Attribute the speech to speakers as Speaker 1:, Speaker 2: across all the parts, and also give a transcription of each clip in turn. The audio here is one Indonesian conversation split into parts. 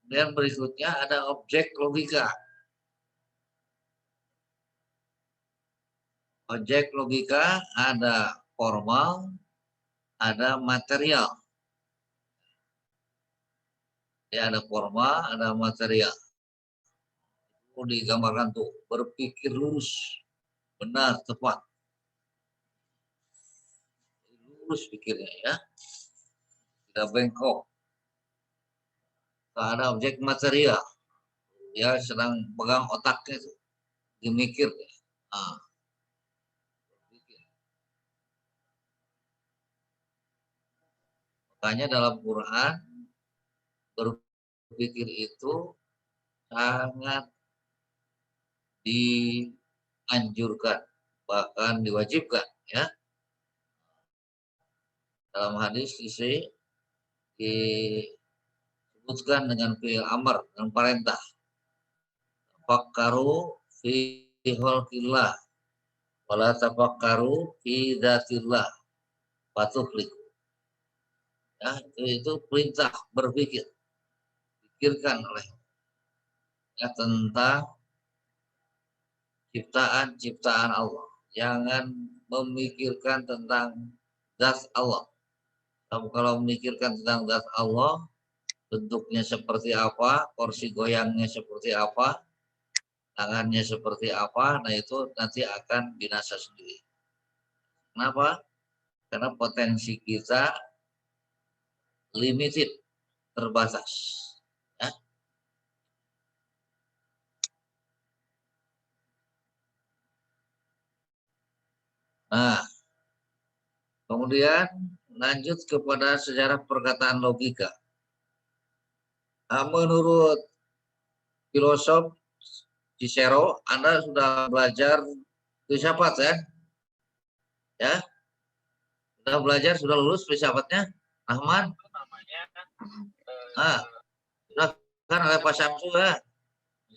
Speaker 1: Kemudian berikutnya ada objek logika. Objek logika ada formal, ada material. Ya, ada formal, ada material. Itu digambarkan tuh, berpikir lurus, benar, tepat. Lurus pikirnya ya, tidak bengkok. Ada objek material, ya sedang pegang otaknya tuh, dimikir. Nah, makanya dalam Quran berpikir itu sangat dianjurkan, bahkan diwajibkan ya. Dalam hadis disebutkan dengan fi'il amr, dengan perintah. Fakkaru fi khalqillah wala tafakkaru fi dzatillah fatuflik. Ya, itu perintah berpikir, pikirkan oleh ya tentang ciptaan-ciptaan Allah. Jangan memikirkan tentang zat Allah. Kalau memikirkan tentang zat Allah, bentuknya seperti apa, porsi goyangnya seperti apa, tangannya seperti apa, nah itu nanti akan binasa sendiri. Kenapa? Karena potensi kita limited, terbatas. Ya. Nah, kemudian lanjut kepada sejarah perkataan logika. Nah, menurut filosof Cicero, Anda sudah belajar filsafat ya? Ya, sudah belajar, sudah lulus filsafatnya, Ahmad? Ah, sudah kan oleh Pak Syamsu ya?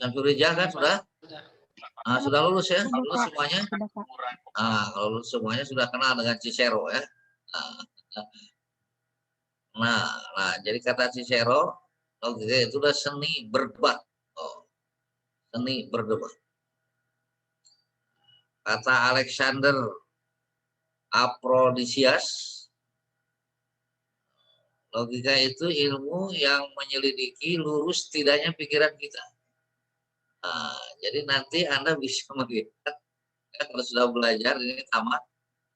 Speaker 1: Syamsu Rijal kan sudah? Ah, sudah lulus ya? Lulus semuanya? Ah, kalau lulus semuanya sudah kenal dengan Cicero ya? Nah, jadi kata Cicero, logika itu udah seni berdebat. Oh, seni berdebat. Kata Alexander Aprodisias, logika itu ilmu yang menyelidiki lurus tidaknya pikiran kita. Nah, jadi nanti Anda bisa melihat ya, kalau sudah belajar ini tamat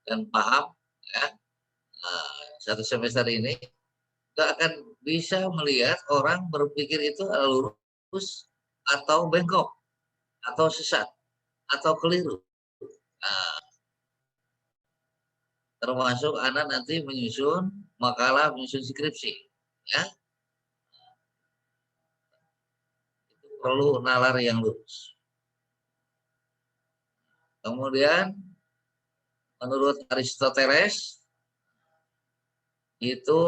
Speaker 1: dan paham ya, satu semester ini kita akan bisa melihat orang berpikir itu lurus atau bengkok atau sesat atau keliru. Nah, termasuk Anda nanti menyusun makalah, menyusun skripsi ya, itu perlu nalar yang lurus. Kemudian menurut Aristoteles itu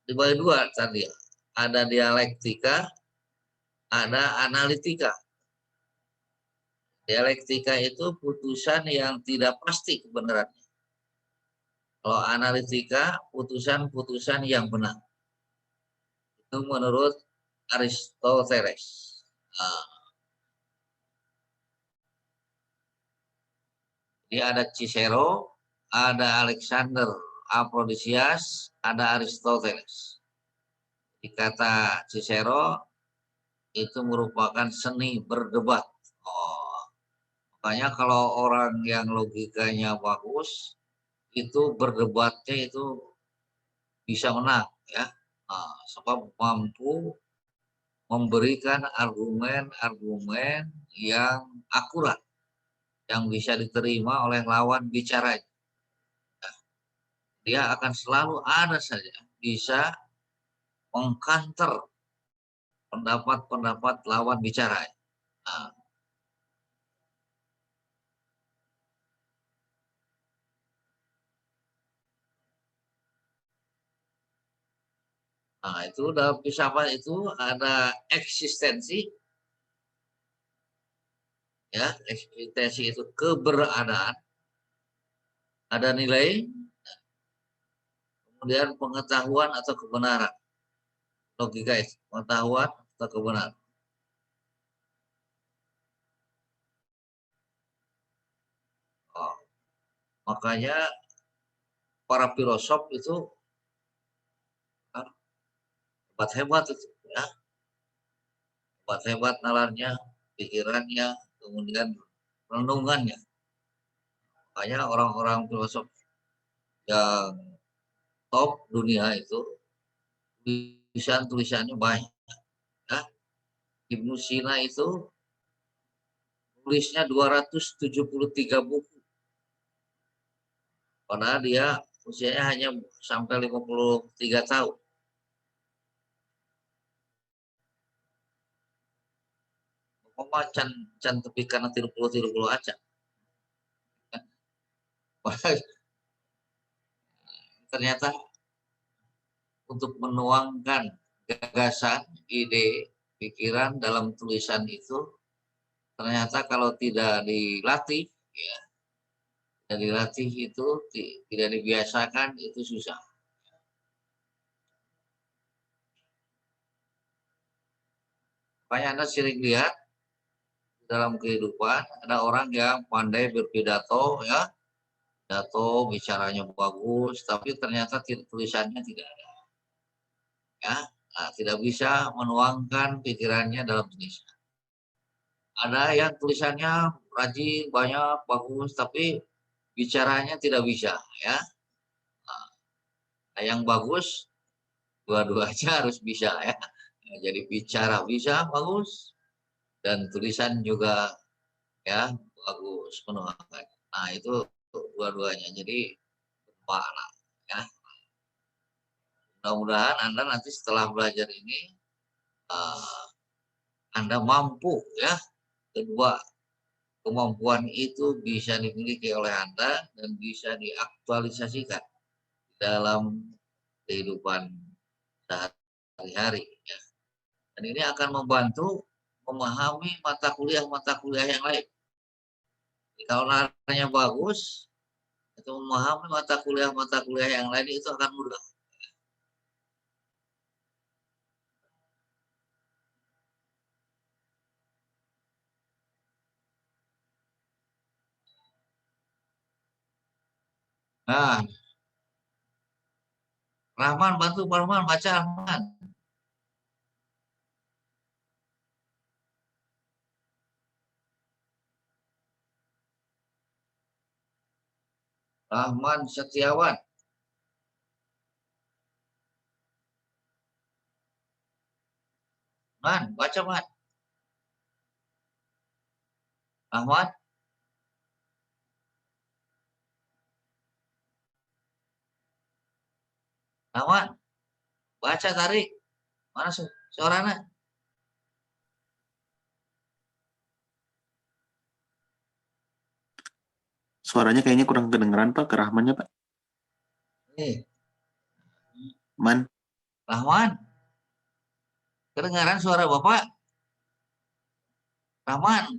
Speaker 1: dibagi dua tadi, ada dialektika, ada analitika. Dialektika itu putusan yang tidak pasti kebenarannya. Kalau analitika putusan-putusan yang benar. Itu menurut Aristoteles. Nah, jadi ada Cicero, ada Alexander Aprodisias, ada Aristoteles. Di kata Cicero itu merupakan seni berdebat. Oh, makanya kalau orang yang logikanya bagus itu berdebatnya itu bisa menang ya. Nah, sebab mampu memberikan argumen-argumen yang akurat yang bisa diterima oleh lawan bicaranya. Dia akan selalu ada saja bisa mengkanter pendapat-pendapat lawan bicara. Nah, itu dalam filsafat itu ada eksistensi, ya eksistensi itu keberadaan, ada nilai, kemudian pengetahuan atau kebenaran, logika itu pengetahuan atau kebenaran. Oh, makanya para filosof itu hebat itu ya, hebat nalarnya, pikirannya, kemudian renungannya. Makanya orang-orang filosof yang top dunia itu tulisannya banyak. Ya. Ibnu Sina itu tulisnya 273 buku. Padahal dia usianya hanya sampai 53 tahun. Pokoknya can tepikan 30 aja. Ternyata untuk menuangkan gagasan, ide, pikiran dalam tulisan itu ternyata kalau tidak dilatih, ya, tidak dilatih itu tidak dibiasakan itu susah. Makanya Anda sering lihat dalam kehidupan ada orang yang pandai berpidato, ya, pidato bicaranya bagus, tapi ternyata tulisannya tidak ada, ya, nah, tidak bisa menuangkan pikirannya dalam tulisan. Ada yang tulisannya rajin, banyak, bagus, tapi bicaranya tidak bisa, ya. Nah, yang bagus dua-duanya harus bisa, ya. Nah, jadi bicara bisa bagus dan tulisan juga, ya, bagus menuangkan. Nah, itu dua-duanya. Jadi berpahala, ya. Mudah-mudahan Anda nanti setelah belajar ini Anda mampu, ya. Kedua, kemampuan itu bisa dimiliki oleh Anda dan bisa diaktualisasikan dalam kehidupan sehari-hari, ya. Dan ini akan membantu memahami mata kuliah yang lain. Jadi kalau narasinya bagus, itu memahami mata kuliah yang lain itu akan mudah. Nah, Rahman bantu Pak Rahman baca Rahman. Rahman Setiawan. Man, baca Man. Rahman. Rahman, baca tarik. Mana suaranya?
Speaker 2: Suaranya kayaknya kurang kedengeran Pak, ke Rahmannya Pak. Man.
Speaker 1: Rahman. Kedengaran suara Bapak? Rahman.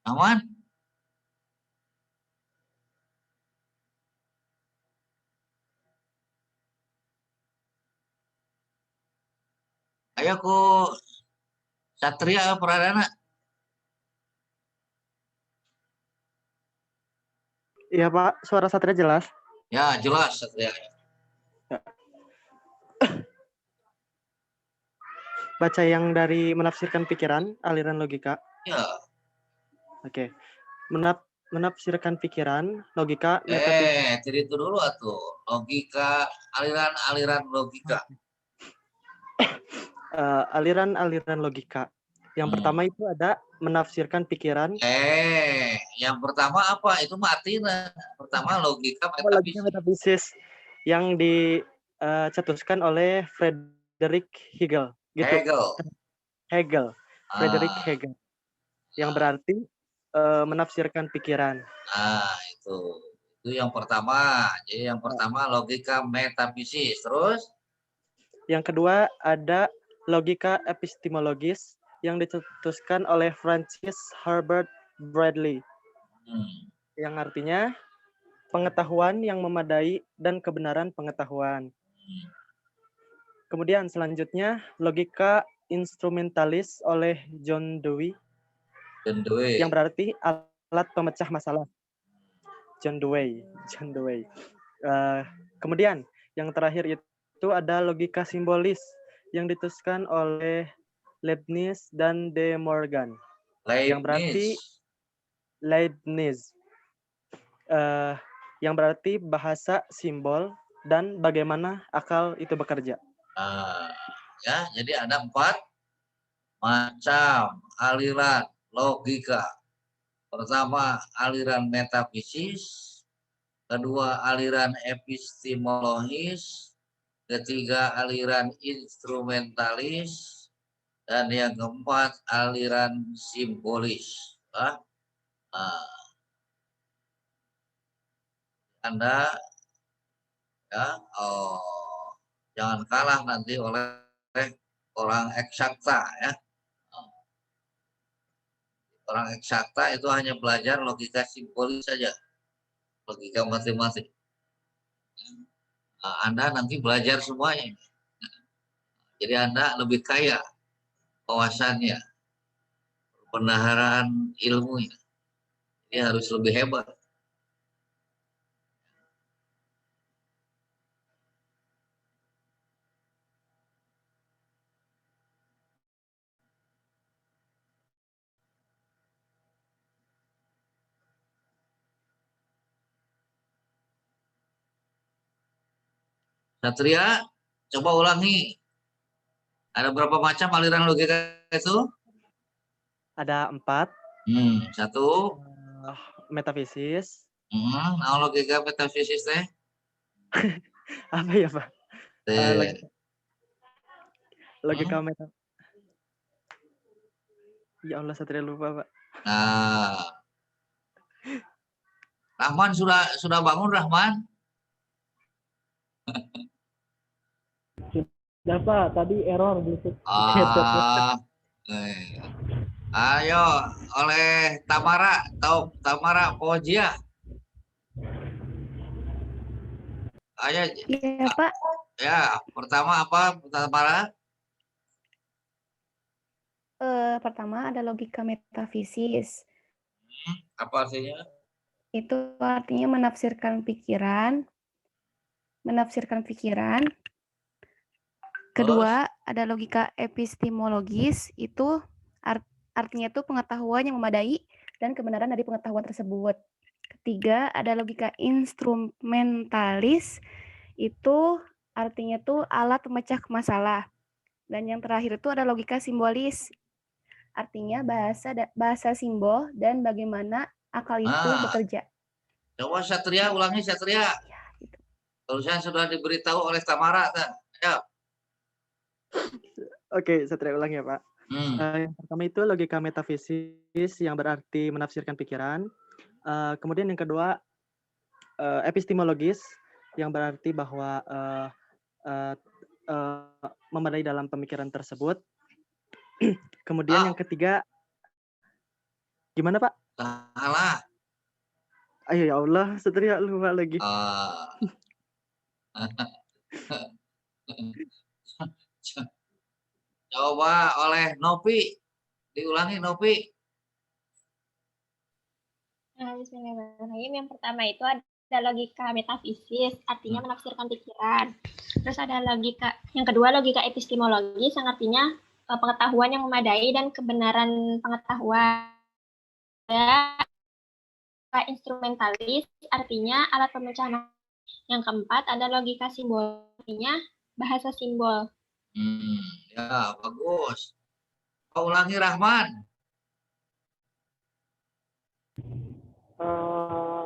Speaker 1: Rahman. Ayo ku Satria Pradana.
Speaker 3: Iya Pak, suara Satria jelas?
Speaker 1: Ya, jelas Satria.
Speaker 3: Baca yang dari menafsirkan pikiran, aliran logika.
Speaker 1: Ya.
Speaker 3: Oke. Menafsirkan pikiran, logika, metafisik.
Speaker 1: Jadi itu dulu atuh. Logika, aliran logika.
Speaker 3: Aliran logika. Yang pertama itu ada menafsirkan pikiran.
Speaker 1: Yang pertama apa? Itu artinya. Pertama logika
Speaker 3: metafisis yang dicetuskan oleh Friedrich Hegel. Gitu. Hegel. Friedrich Hegel. Yang berarti menafsirkan pikiran.
Speaker 1: Nah, itu yang pertama. Jadi yang pertama logika metafisis. Terus?
Speaker 3: Yang kedua ada logika epistemologis yang dicetuskan oleh Francis Herbert Bradley. Yang artinya pengetahuan yang memadai dan kebenaran pengetahuan. Kemudian selanjutnya logika instrumentalis oleh John Dewey
Speaker 1: Dan Dewey.
Speaker 3: yang berarti alat pemecah masalah. John Dewey. Kemudian yang terakhir itu ada logika simbolis yang dituliskan oleh Leibniz dan De Morgan. Yang berarti Leibniz. Yang berarti bahasa simbol dan bagaimana akal itu bekerja.
Speaker 1: Ya, jadi ada 4 macam aliran logika. Pertama, aliran metafisis. Kedua, aliran epistemologis. Ketiga, aliran instrumentalis. Dan yang keempat, aliran simbolis. Anda ya, jangan kalah nanti oleh orang eksakta ya. Orang eksakta itu hanya belajar logika simbolis saja, logika matematik. Anda nanti belajar semuanya. Jadi Anda lebih kaya wawasannya, penaharan ilmunya. Ini harus lebih hebat. Satria, coba ulangi. Ada berapa macam aliran logika itu?
Speaker 3: Ada 4.
Speaker 1: 1.
Speaker 3: Metafisis.
Speaker 1: Logika metafisis teh?
Speaker 3: Apa ya, Pak? Logika metafisis. Ya Allah, Satria lupa, Pak.
Speaker 1: Rahman sudah bangun, Rahman?
Speaker 3: Sudah, Pak. Tadi error Bluetooth.
Speaker 1: Ayo, oleh Tamara Pojia. Ayo.
Speaker 4: Iya, Pak.
Speaker 1: Ya, pertama apa, Tamara?
Speaker 4: Pertama ada logika metafisis.
Speaker 1: Apa artinya?
Speaker 4: Itu artinya menafsirkan pikiran. Kedua, ada logika epistemologis, itu artinya itu pengetahuan yang memadai dan kebenaran dari pengetahuan tersebut. Ketiga, ada logika instrumentalis, itu artinya itu alat pemecah masalah. Dan yang terakhir itu ada logika simbolis, artinya bahasa simbol dan bagaimana akal itu bekerja.
Speaker 1: Coba Satria, ulangi Satria.
Speaker 4: Ya, gitu.
Speaker 1: Tulisan sudah diberitahu oleh Tamara. Ya.
Speaker 3: Oke, Satria ulang ya, Pak. Yang pertama itu logika metafisis yang berarti menafsirkan pikiran. Kemudian yang kedua epistemologis yang berarti bahwa memadai dalam pemikiran tersebut. Kemudian yang ketiga, gimana Pak?
Speaker 1: Salah.
Speaker 3: Ayo ya Allah, Satria lupa lagi.
Speaker 1: Coba oleh Nopi, diulangi Nopi.
Speaker 5: Bismillahirrahmanirrahim. Yang pertama itu ada logika metafisis, artinya menafsirkan pikiran. Terus ada logika, yang kedua logika epistemologis, yang artinya pengetahuan yang memadai dan kebenaran pengetahuan. Ada instrumentalis, artinya alat pemecah masalah. Yang keempat ada logika simbol, artinya bahasa simbol.
Speaker 1: Ya, bagus. Ulangi Rahman.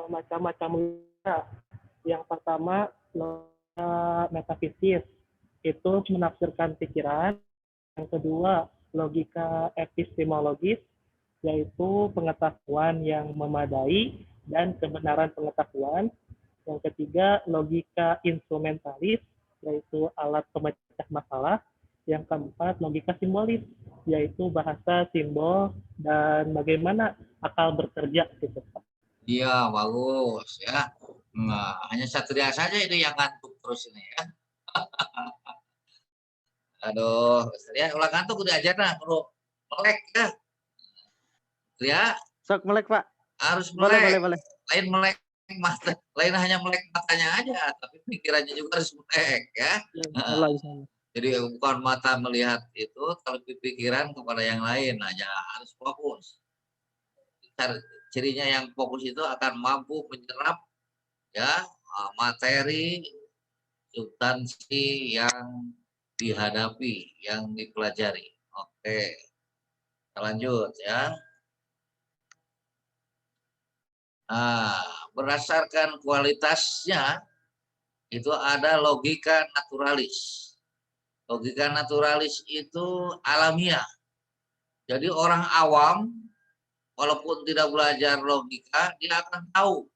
Speaker 6: Macam-macam logika. Yang pertama logika metafisis, itu menafsirkan pikiran. Yang kedua logika epistemologis, yaitu pengetahuan yang memadai dan kebenaran pengetahuan. Yang ketiga logika instrumentalis, yaitu alat pemecah masalah. Yang keempat logika simbolis, yaitu bahasa simbol dan bagaimana akal bekerja gitu.
Speaker 1: Iya, bagus ya. Nah, hanya Satria saja ini yang ngantuk terus ini ya. Aduh, Satria ulah ngantuk udah aja nah, perlu melek ya. Satria
Speaker 3: Sok melek, Pak.
Speaker 1: harus
Speaker 3: Boleh,
Speaker 1: melek.
Speaker 3: boleh.
Speaker 1: Lain melek mata, lain hanya melek matanya aja, tapi pikirannya juga harus melek ya.
Speaker 3: Ya, insyaallah, insyaallah.
Speaker 1: Jadi bukan mata melihat itu, tapi pikiran kepada yang lain aja harus fokus. Cirinya yang fokus itu akan mampu menyerap ya materi substansi yang dihadapi, yang dipelajari. Oke, kita lanjut ya. Nah, berdasarkan kualitasnya itu ada logika naturalis. Logika naturalis itu alamiah. Jadi orang awam walaupun tidak belajar logika dia akan tahu.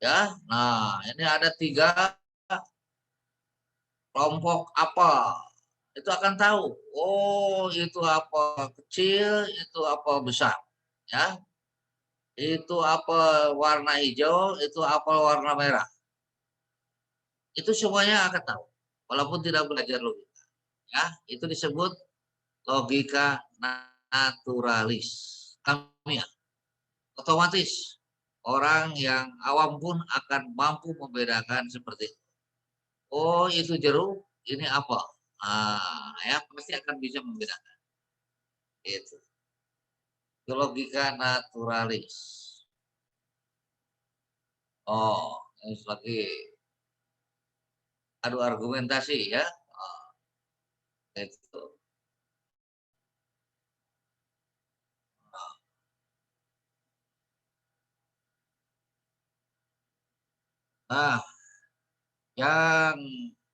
Speaker 1: Ya, nah ini ada 3 kelompok apa itu akan tahu. Oh, itu apa kecil, itu apa besar. Ya, itu apa warna hijau, itu apa warna merah. Itu semuanya akan tahu, walaupun tidak belajar logika. Ya, itu disebut logika naturalis. Alamiah. Otomatis orang yang awam pun akan mampu membedakan seperti itu. Oh, itu jeruk, ini apa? Ya pasti akan bisa membedakan. Itu. Itu logika naturalis. Oh, ini lagi adu argumentasi ya. Oh, itu. Nah, yang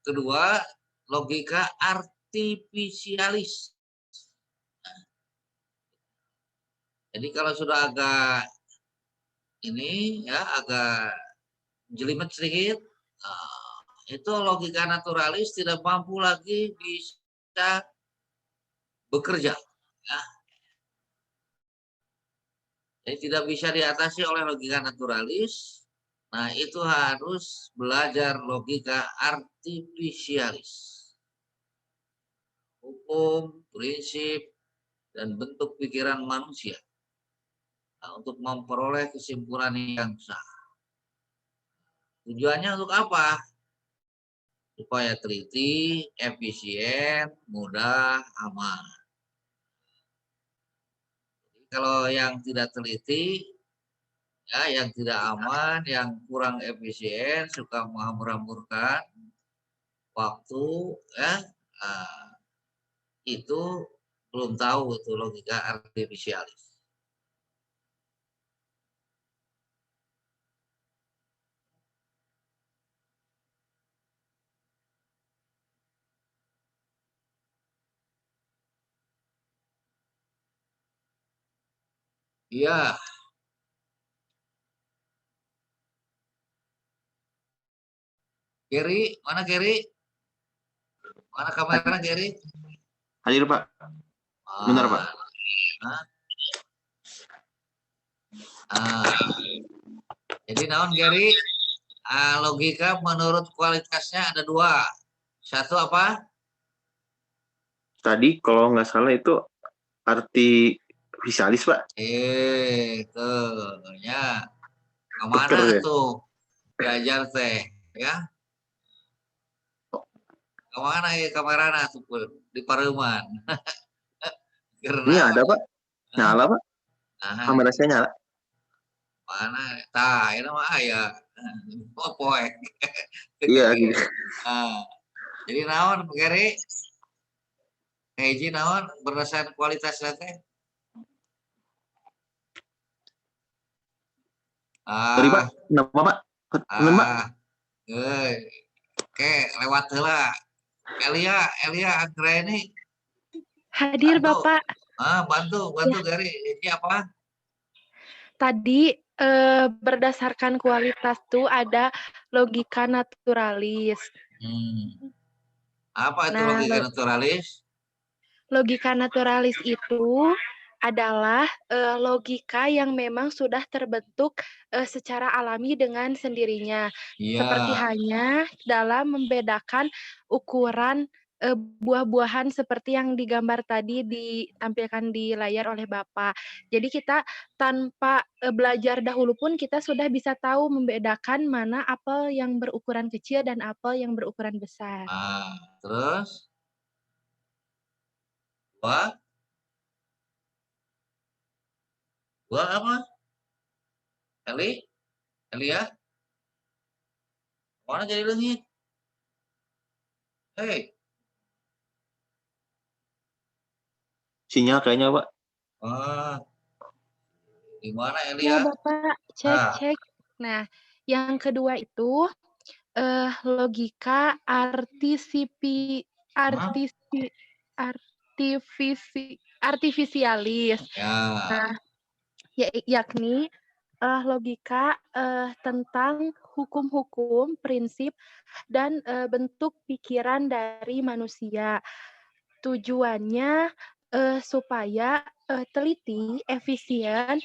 Speaker 1: kedua logika artifisialis. Jadi kalau sudah agak ini ya agak jelimet sedikit, itu logika naturalis tidak mampu lagi bisa bekerja. Ya. Jadi tidak bisa diatasi oleh logika naturalis. Nah itu harus belajar logika artifisialis. Hukum, prinsip, dan bentuk pikiran manusia. Nah, untuk memperoleh kesimpulan yang sah. Tujuannya untuk apa? Supaya teliti, efisien, mudah, aman. Jadi, kalau yang tidak teliti, ya, yang tidak aman, yang kurang efisien, suka menghambur-hamburkan waktu, ya, itu belum tahu itu logika artifisialis. Iya. Gary, mana Gary? Mana kamera Gary?
Speaker 2: Hadir Pak. Benar Pak.
Speaker 1: Jadi naon Gary? Logika menurut kualitasnya ada 2. Satu apa?
Speaker 2: Tadi kalau nggak salah itu artifisialis Pak.
Speaker 1: Tuh ya. Kemana
Speaker 2: ya?
Speaker 1: tuh belajar teh ya? Kemana ya kamerana tuh di Pareuman?
Speaker 2: Ini ada Pak. Nyala Pak. Kamera saya nyala.
Speaker 1: Mana? Tah, ini mah aya. Poek.
Speaker 2: Iya gitu.
Speaker 1: Jadi naon Gary? Hiji naon berdasarkan kualitas teh?
Speaker 2: Sorry Pak. Kenapa Pak? Kenapa Pak?
Speaker 1: Oke, lewat heula. Elia Anggraini.
Speaker 7: Hadir
Speaker 1: bantu.
Speaker 7: Bapak.
Speaker 1: Bantu ya. Gary. Ini apa?
Speaker 7: Tadi berdasarkan kualitas tuh ada logika naturalis.
Speaker 1: Apa itu logika naturalis?
Speaker 7: Logika naturalis itu adalah logika yang memang sudah terbentuk secara alami dengan sendirinya. Seperti
Speaker 1: Iya.
Speaker 7: hanya dalam membedakan ukuran buah-buahan seperti yang digambar tadi ditampilkan di layar oleh Bapak. Jadi kita tanpa belajar dahulu pun kita sudah bisa tahu membedakan mana apel yang berukuran kecil dan apel yang berukuran besar.
Speaker 1: Nah, terus buah apa? Eli ya? Mana jadi leungit? Hei.
Speaker 2: Sinyal kayaknya, Pak.
Speaker 1: Gimana Eli
Speaker 7: Ya,
Speaker 1: ya?
Speaker 7: Bapak, cek. Nah, yang kedua itu logika artifisialis.
Speaker 1: Ya.
Speaker 7: Nah, yakni logika tentang hukum-hukum, prinsip, dan bentuk pikiran dari manusia. Tujuannya supaya teliti, efisien,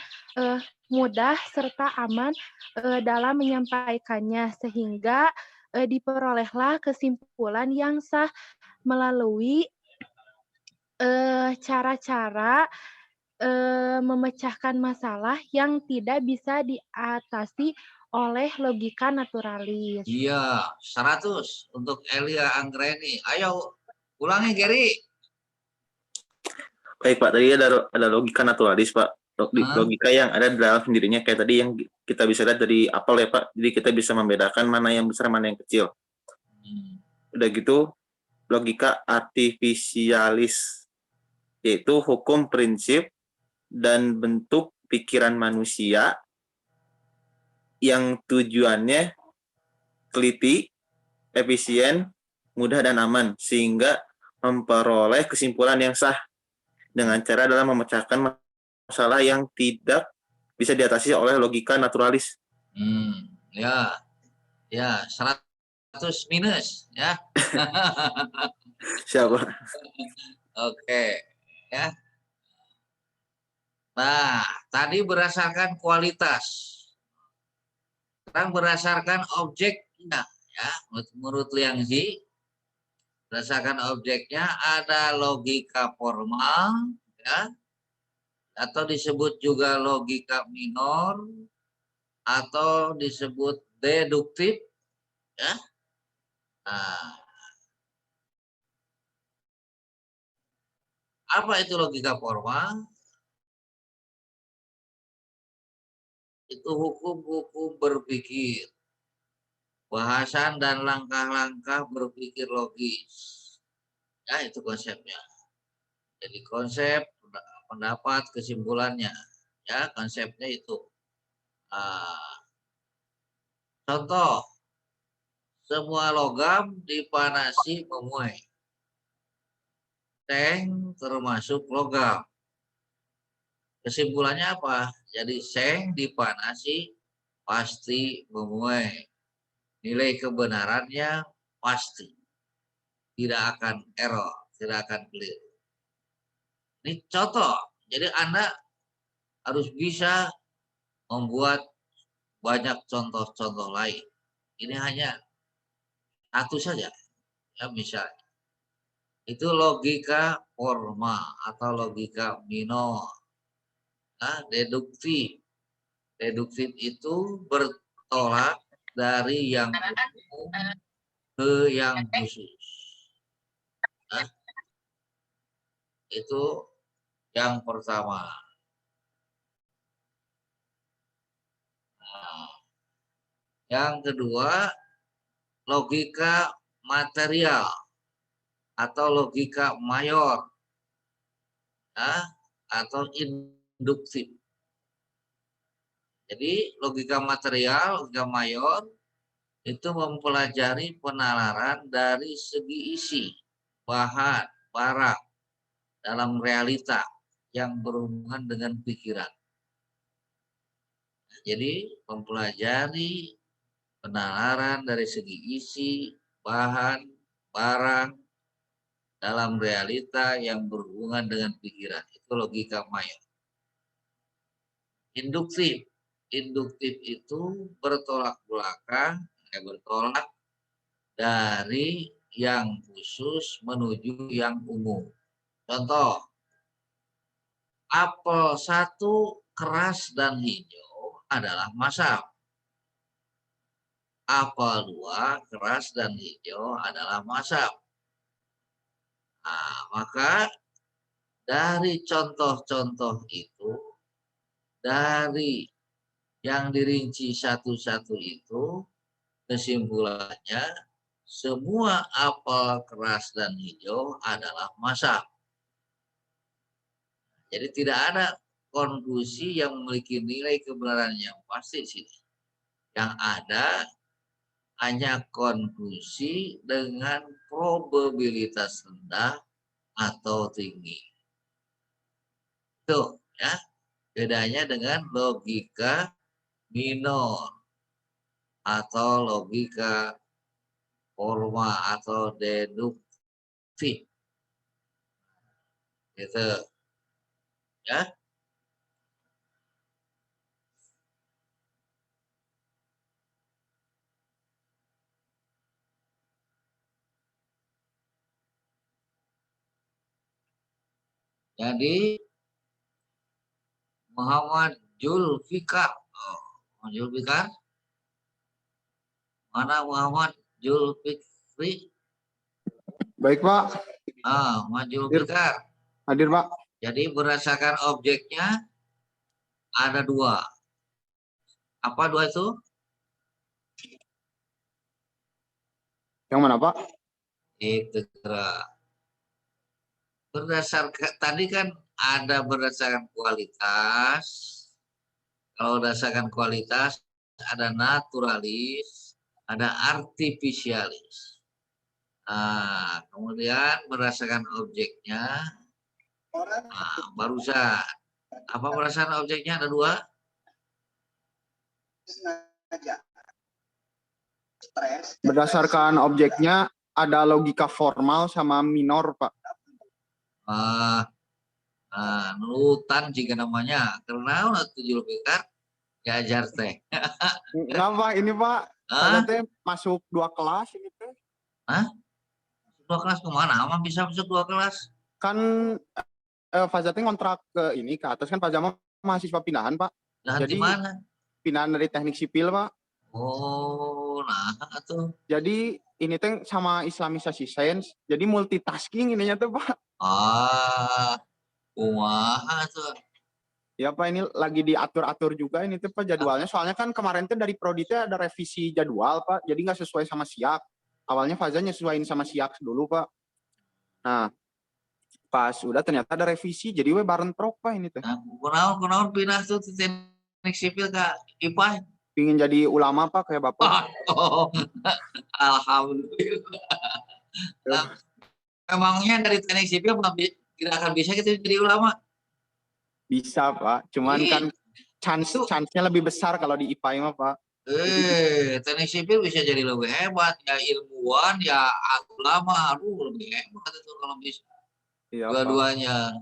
Speaker 7: mudah, serta aman dalam menyampaikannya, sehingga diperolehlah kesimpulan yang sah melalui cara-cara memecahkan masalah yang tidak bisa diatasi oleh logika naturalis.
Speaker 1: Iya, 100 untuk Elia Anggreni. Ayo, ulangi Gary.
Speaker 2: Baik Pak, tadi ada logika naturalis Pak. Logika yang ada dalam sendirinya kayak tadi yang kita bisa lihat dari apel ya Pak. Jadi kita bisa membedakan mana yang besar mana yang kecil. Udah gitu logika artifisialis, yaitu hukum, prinsip, dan bentuk pikiran manusia yang tujuannya teliti, efisien, mudah, dan aman, sehingga memperoleh kesimpulan yang sah dengan cara dalam memecahkan masalah yang tidak bisa diatasi oleh logika naturalis.
Speaker 1: Ya, 100 minus ya.
Speaker 2: Siapa?
Speaker 1: Oke, ya. Nah, tadi berdasarkan kualitas. Sekarang berdasarkan objeknya, ya. Menurut Liangzi, berdasarkan objeknya ada logika formal, ya, atau disebut juga logika minor, atau disebut deduktif, ya. Nah, apa itu logika formal? Itu hukum-hukum berpikir, bahasan dan langkah-langkah berpikir logis. Ya, itu konsepnya. Jadi konsep, pendapat, kesimpulannya. Ya, konsepnya itu. Contoh, semua logam dipanasi memuai. Seng termasuk logam. Kesimpulannya apa? Jadi seng dipanasi pasti memuai. Nilai kebenarannya pasti. Tidak akan error, tidak akan keliru. Ini contoh. Jadi Anda harus bisa membuat banyak contoh-contoh lain. Ini hanya satu saja. Ya, misalnya. Itu logika formal atau logika minor. Nah, deduktif. Deduktif itu bertolak dari yang umum ke yang khusus. Nah, itu yang pertama. Nah, yang kedua, logika material atau logika mayor, nah, atau induktif. Jadi logika material, logika mayor itu mempelajari penalaran dari segi isi, bahan, barang dalam realita yang berhubungan dengan pikiran. Jadi mempelajari penalaran dari segi isi, bahan, barang dalam realita yang berhubungan dengan pikiran. Itu logika mayor. Induktif. Induktif itu bertolak belakang, bertolak dari yang khusus menuju yang umum. Contoh, apel 1 keras dan hijau adalah masam. Apel 2 keras dan hijau adalah masam. Nah, maka dari contoh-contoh itu, dari yang dirinci satu-satu itu, kesimpulannya semua apel keras dan hijau adalah masam. Jadi tidak ada konklusi yang memiliki nilai kebenaran yang pasti di sini. Yang ada hanya konklusi dengan probabilitas rendah atau tinggi. Itu ya, bedanya dengan logika minor atau logika formal atau deduktif. Gitu ya. Jadi Muhammad Zulfikar. Muhammad Zulfikar. Mana Muhammad Zulfikri?
Speaker 8: Baik, Pak.
Speaker 1: Muhammad Zulfikar.
Speaker 8: Hadir, Pak.
Speaker 1: Jadi berdasarkan objeknya ada 2. Apa 2 itu?
Speaker 8: Yang mana, Pak?
Speaker 1: Itu berdasarkan tadi kan ada berdasarkan kualitas. Kalau berdasarkan kualitas ada naturalis, ada artifisialis. Nah, kemudian berdasarkan objeknya, barusan apa berdasarkan objeknya ada 2?
Speaker 8: Berdasarkan objeknya ada logika formal sama minor, Pak.
Speaker 1: Nurutan jika namanya karena tujuh lebih diajar teh.
Speaker 8: Kenapa ini, Pak? Saya teh masuk 2 kelas ini teh.
Speaker 1: Masuk 2 kelas kemana? Emang bisa masuk 2 kelas?
Speaker 8: Kan Faza teh ngontrak ke ini ke atas kan Faza mah mahasiswa pindahan, Pak.
Speaker 1: Nah,
Speaker 8: Jadi
Speaker 1: mana?
Speaker 8: pindahan dari teknik sipil, Pak.
Speaker 1: Oh, nah tuh.
Speaker 8: Jadi ini teh sama islamisasi sains. Jadi multitasking ininya tuh, Pak.
Speaker 1: Kumaha tuh.
Speaker 8: Ya, Pak, ini lagi diatur-atur juga ini tuh, Pak, jadwalnya. Soalnya kan kemarin tuh dari prodi teh ada revisi jadwal, Pak. Jadi nggak sesuai sama SIAK. Awalnya Faza nyesuaiin sama SIAK dulu, Pak. Nah, pas udah ternyata ada revisi. Jadi we bareng prok, Pak, ini teh.
Speaker 1: Nah, kunaon pindah tuh teknik sipil ke IPA.
Speaker 8: Pingin jadi ulama, Pak, kayak Bapak.
Speaker 1: Alhamdulillah. Nah, emangnya dari teknik sipil tidak akan bisa kita jadi ulama?
Speaker 8: Bisa, Pak. Cuman kan chance-nya lebih besar kalau di IPA mah, Pak.
Speaker 1: Teknik sipil bisa jadi lebih hebat. Ya ilmuwan, ya ulama. Aduh, lebih hebat itu kalau bisa.
Speaker 8: Iya,
Speaker 1: Dua-duanya.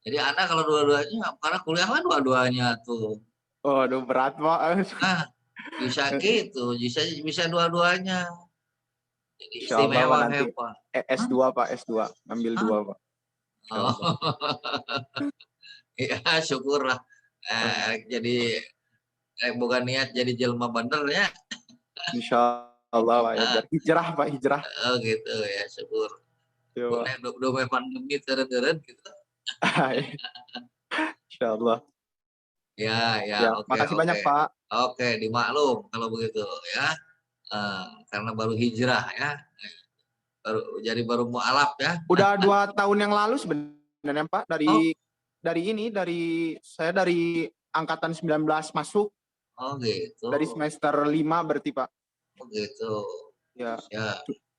Speaker 1: Jadi Anda kalau dua-duanya, karena kuliah kan dua-duanya tuh.
Speaker 8: Aduh, berat, Pak.
Speaker 1: Nah, bisa gitu. Bisa dua-duanya. Jadi
Speaker 8: Istimewa nanti
Speaker 1: hebat.
Speaker 8: S2, Pak. S2. Ambil 2, Pak.
Speaker 1: Ya, syukurlah. Jadi bukan niat jadi jelma bener ya.
Speaker 8: Insya Allah, Pak. Ya. Hijrah, Pak. Hijrah.
Speaker 1: Oh gitu ya, syukur. Udah pandemi teren gitu.
Speaker 8: Insya Allah.
Speaker 1: Ya, oke.
Speaker 8: Makasih banyak, Pak.
Speaker 1: Oke, dimaklum kalau begitu ya. Karena baru hijrah ya. Baru mualaf ya.
Speaker 8: Udah 2 tahun yang lalu sebenarnya, Pak. Saya dari angkatan 19 masuk.
Speaker 1: Oh gitu.
Speaker 8: Dari semester 5 berarti, Pak.
Speaker 1: Oh gitu.
Speaker 8: Ya.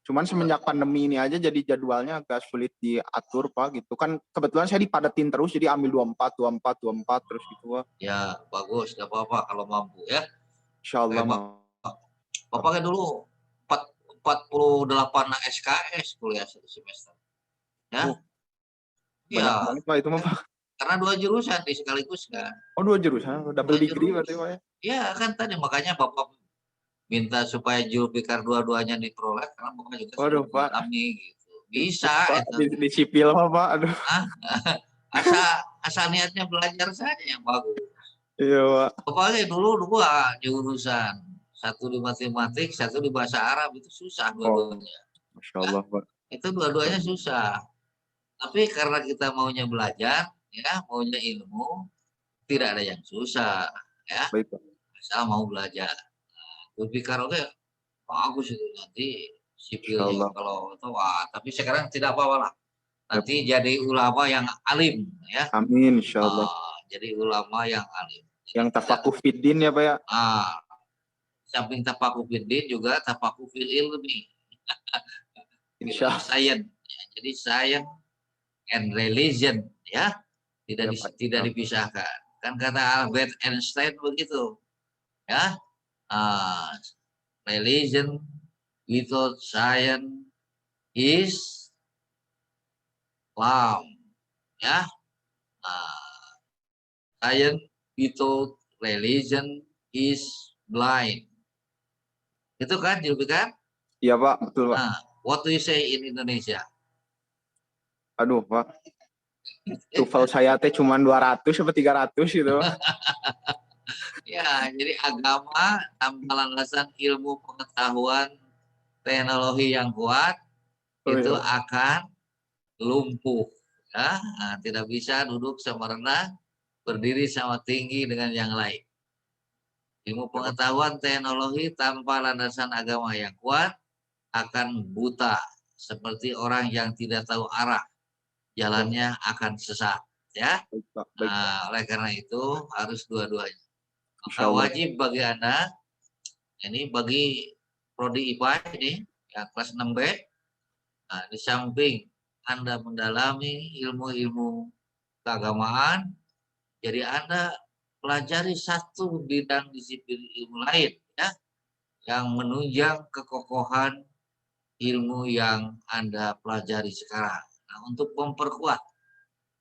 Speaker 8: Cuman semenjak pandemi ini aja jadi jadwalnya agak sulit diatur, Pak, gitu. Kan kebetulan saya dipadatin terus, jadi ambil 24 terus gitu, Pak.
Speaker 1: Ya, bagus. Gak apa-apa kalau mampu ya.
Speaker 8: Insya Allah.
Speaker 1: Bapak kan dulu 48 SKS kuliah 1 semester. Ya.
Speaker 8: Banyak banget, Pak, itu mah, Pak.
Speaker 1: Karena 2 jurusan sekaligus kan.
Speaker 8: Oh, 2 jurusan, double
Speaker 1: 2
Speaker 8: degree
Speaker 1: jurusan.
Speaker 8: berarti Pak ya?
Speaker 1: Ya kan tadi makanya Bapak minta supaya Julfikar dua-duanya diperoleh karena Bapak juga
Speaker 8: Waduh,
Speaker 1: sudah
Speaker 8: Pak.
Speaker 1: mengalami gitu. Bisa
Speaker 8: Pak,
Speaker 1: itu.
Speaker 8: di sipil mah Pak, aduh.
Speaker 1: Asal niatnya belajar saja yang bagus.
Speaker 8: Iya Pak.
Speaker 1: Apalagi dulu 2 jurusan, 1 di matematik, 1 di bahasa Arab, itu susah dua-duanya.
Speaker 8: Masya Allah Pak.
Speaker 1: Itu dua-duanya susah. Tapi karena kita maunya belajar, ya maunya ilmu, tidak ada yang susah, ya.
Speaker 8: Baik Pak.
Speaker 1: Asal mau belajar. Julfikar oke bagus itu nanti sipilnya
Speaker 8: Insyaallah.
Speaker 1: kalau itu wah, tapi sekarang tidak apa-apa lah. Nanti jadi ulama yang alim, ya.
Speaker 8: Amin, insyaallah.
Speaker 1: Jadi ulama yang alim.
Speaker 8: Yang tafakuh fiddin ya Pak ya?
Speaker 1: Samping tafakuh fiddin juga tafakuh fil ilmi.
Speaker 8: Insyaallah.
Speaker 1: Science. Ya, jadi science and religion, ya. Tidak dipisahkan. Kan kata Albert Einstein begitu. Ya. Religion without science is lamb, ya. Science without religion is blind. Itu kan, Julfikar?
Speaker 8: Iya Pak, betul Pak.
Speaker 1: What do you say in Indonesia?
Speaker 8: Aduh Pak. TOEFL saya teh cuma 200 sampai 300 gitu.
Speaker 1: Ya, jadi agama tanpa landasan ilmu pengetahuan teknologi yang kuat itu akan lumpuh, ya. Tidak bisa duduk sama rendah, berdiri sama tinggi dengan yang lain. Ilmu pengetahuan teknologi tanpa landasan agama yang kuat akan buta seperti orang yang tidak tahu arah, jalannya akan sesat, ya. Oleh karena itu harus dua-duanya. Maka wajib bagi Anda, ini bagi prodi IPA ini yang kelas 6B, di samping Anda mendalami ilmu-ilmu keagamaan, jadi Anda pelajari satu bidang disiplin ilmu lain, ya, yang menunjang kekokohan ilmu yang Anda pelajari sekarang. Nah, untuk memperkuat,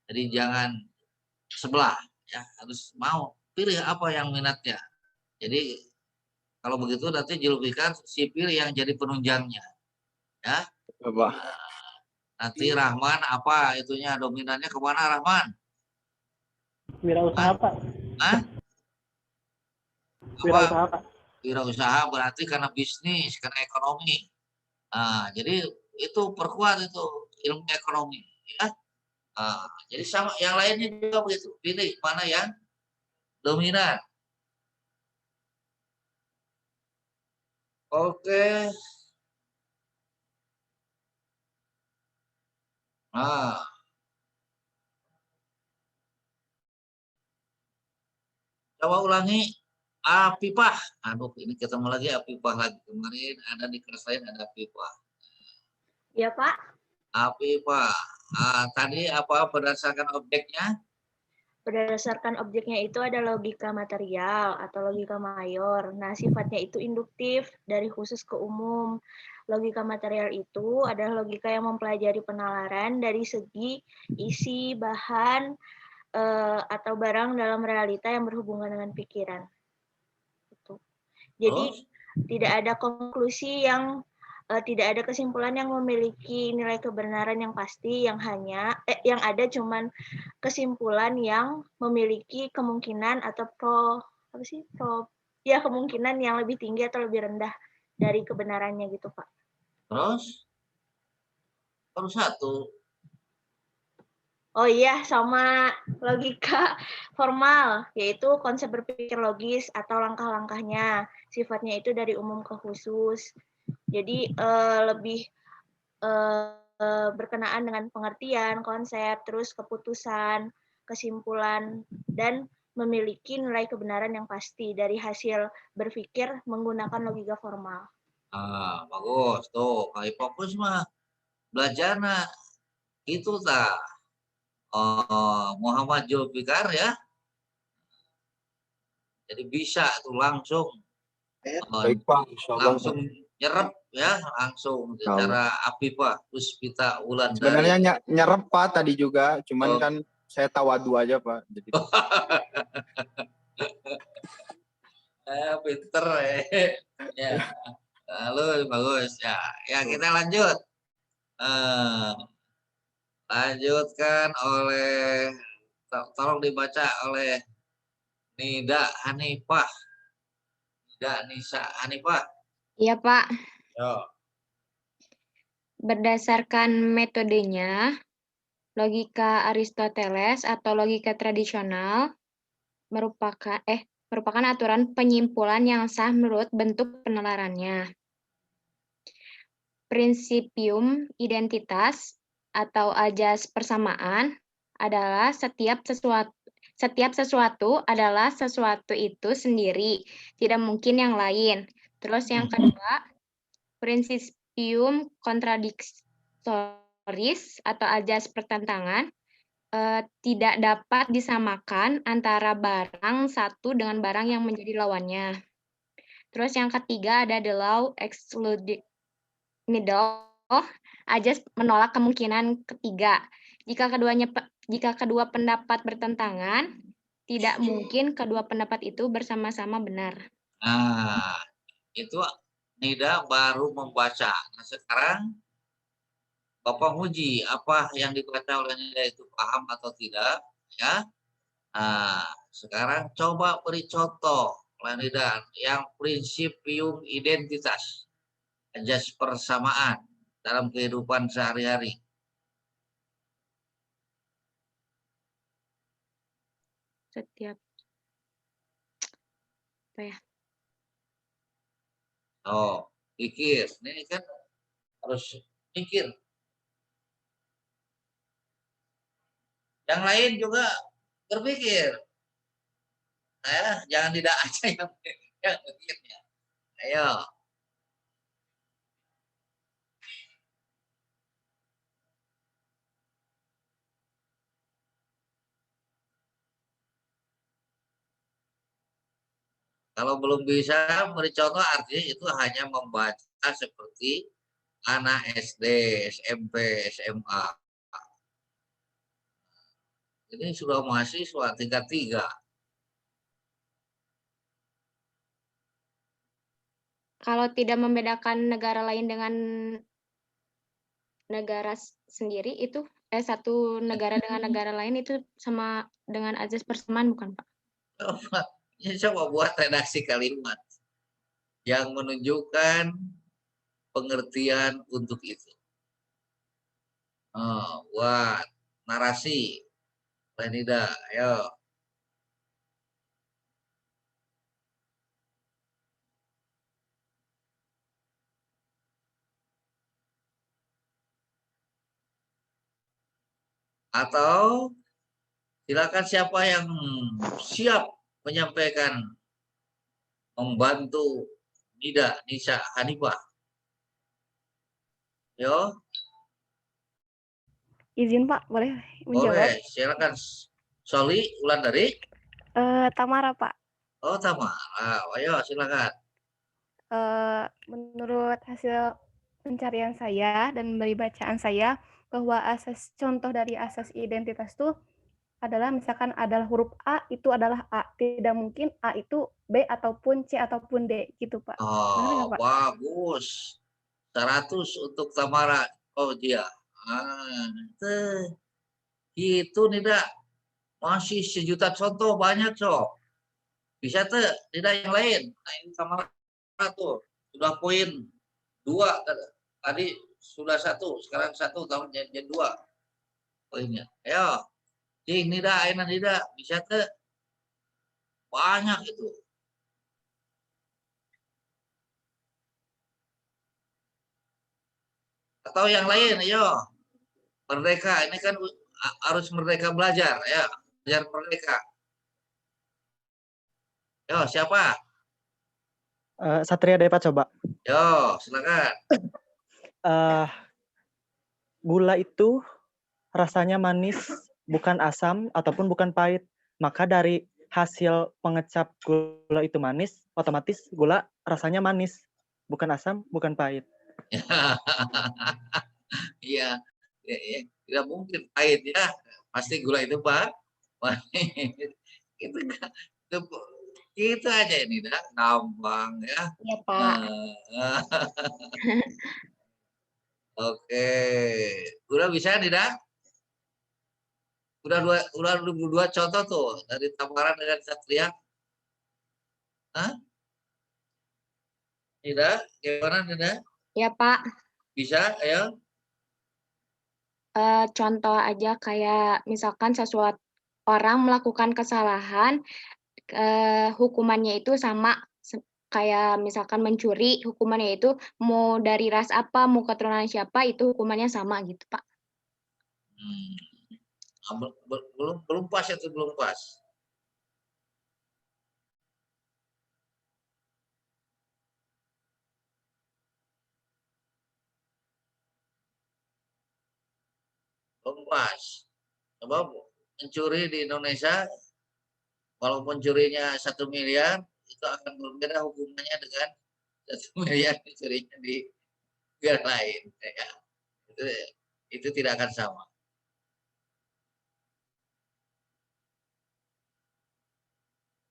Speaker 1: jadi jangan sebelah, ya, harus mau pilih apa yang minatnya. Jadi kalau begitu nanti Julfikar sipil yang jadi penunjangnya, ya. Nanti Rahman apa itunya dominannya kemana Rahman?
Speaker 6: Wirausaha Pak.
Speaker 1: Wirausaha Pak. Wirausaha berarti karena bisnis, karena ekonomi. Jadi itu perkuat itu ilmu ekonomi, ya. Jadi sama yang lainnya juga begitu, pilih mana yang dominan. Oke. Coba ulangi Apipah. Aduh, ini ketemu lagi Apipah lagi. Kemarin ada di kelas lain ada Apipah.
Speaker 5: Iya, Pak.
Speaker 1: Apipah. Tadi apa berdasarkan objeknya?
Speaker 5: Berdasarkan objeknya itu ada logika material atau logika mayor. Nah, sifatnya itu induktif dari khusus ke umum. Logika material itu adalah logika yang mempelajari penalaran dari segi isi, bahan, atau barang dalam realita yang berhubungan dengan pikiran. Jadi tidak ada konklusi yang tidak ada kesimpulan yang memiliki nilai kebenaran yang pasti, yang ada cuman kesimpulan yang memiliki kemungkinan atau kemungkinan yang lebih tinggi atau lebih rendah dari kebenarannya gitu, Pak.
Speaker 1: Terus satu.
Speaker 5: Oh iya, sama logika formal, yaitu konsep berpikir logis atau langkah-langkahnya. Sifatnya itu dari umum ke khusus. Jadi lebih berkenaan dengan pengertian, konsep, terus keputusan, kesimpulan, dan memiliki nilai kebenaran yang pasti dari hasil berpikir menggunakan logika formal.
Speaker 1: Bagus tuh, kayak fokus mah belajarnya itu tak. Muhammad Julfikar ya. Jadi bisa tuh langsung
Speaker 8: Baik Pak,
Speaker 1: langsung nyerap ya, langsung secara Apipah Puspita Wulandari.
Speaker 8: Sebenarnya nyerap Pak tadi juga, cuman kan Saya tawadu aja Pak. Jadi
Speaker 1: Pinter ya. Lalu bagus ya. Ya kita lanjut. Lanjutkan oleh tolong dibaca oleh Nida Hanifah. Nida Nisa Hanifah.
Speaker 9: Iya, Pak.
Speaker 1: Yo.
Speaker 9: Berdasarkan metodenya, logika Aristoteles atau logika tradisional merupakan aturan penyimpulan yang sah menurut bentuk penalarannya. Prinsipium identitas atau ajas persamaan adalah setiap sesuatu adalah sesuatu itu sendiri, tidak mungkin yang lain. Terus yang kedua, prinsipium kontradiktoris atau ajas pertentangan tidak dapat disamakan antara barang satu dengan barang yang menjadi lawannya. Terus yang ketiga ada the law excluding middle, ajas menolak kemungkinan ketiga. Jika kedua pendapat bertentangan, tidak mungkin kedua pendapat itu bersama-sama benar.
Speaker 1: Nah, itu Nida baru membaca. Nah, sekarang Bapak uji apa yang dibaca oleh Nida itu paham atau tidak, ya. Nah, sekarang coba beri contoh oleh Nida yang prinsipium identitas, ajas persamaan dalam kehidupan sehari-hari.
Speaker 9: Setiap apa ya?
Speaker 1: Oh, pikir. Ini kan harus pikir. Yang lain juga berpikir. Nah, jangan tidak aja yang pikir ya. Ayo. Kalau belum bisa beri contoh artinya itu hanya membaca seperti anak SD, SMP, SMA. Ini sudah mahasiswa tingkat 3.
Speaker 9: Kalau tidak membedakan negara lain dengan negara sendiri itu satu negara dengan negara lain itu sama dengan ajas persamaan bukan, Pak?
Speaker 1: Ini coba buat redaksi kalimat yang menunjukkan pengertian untuk itu. Buat narasi. Nida, ayo. Atau silakan siapa yang siap menyampaikan, membantu Nida Nisa Hanifah. Yo.
Speaker 4: Izin Pak, boleh menjawab?
Speaker 1: Boleh, silakan. Soli, ulang dari?
Speaker 4: Tamara Pak.
Speaker 1: Oh, Tamara. Ayo, silakan.
Speaker 4: Menurut hasil pencarian saya dan dari bacaan saya, bahwa contoh dari asas identitas itu adalah misalkan adalah huruf A itu adalah A, tidak mungkin A itu B ataupun C ataupun D gitu Pak.
Speaker 1: Oh, Pak? Bagus. 100 untuk Tamara. Oh dia. Itu Nida. Masih sejuta contoh banyak so. Bisa tuh tidak yang lain. Nah ini Tamara tuh sudah poin 2 tadi sudah 1, sekarang 1 tahun jadi 2 poinnya. Ayo, cing Nida, Aina Nida, bisa tuh banyak itu. Atau yang lain, ayo. Merdeka, ini kan harus merdeka belajar, ya. Belajar merdeka. Yo, siapa?
Speaker 3: Satria Depa coba.
Speaker 1: Yo, silakan.
Speaker 3: Gula itu rasanya manis, bukan asam ataupun bukan pahit. Maka dari hasil pengecap gula itu manis, otomatis gula rasanya manis, bukan asam, bukan pahit.
Speaker 1: Iya, tidak mungkin pahit ya. pasti gula itu Pak. Itu itu aja ini dah gampang ya.
Speaker 9: Iya, Pak.
Speaker 1: Oke. Udah bisa tidak? Udah dua contoh tuh dari Tamaran dengan Satria. Hah? Tidak? Gimana tidak?
Speaker 9: Ya, Pak.
Speaker 1: Bisa, ayo.
Speaker 9: Contoh aja kayak misalkan sesuatu orang melakukan kesalahan, hukumannya itu sama kayak misalkan mencuri, hukumannya itu mau dari ras apa, mau keturunan siapa, itu hukumannya sama gitu, Pak.
Speaker 1: Belum pas itu belum pas. Belum pas. Sebab mencuri di Indonesia, walaupun curinya 1 miliar, itu akan berbeda hukumannya dengan 1 miliar curinya di negara lain. Ya. Itu tidak akan sama.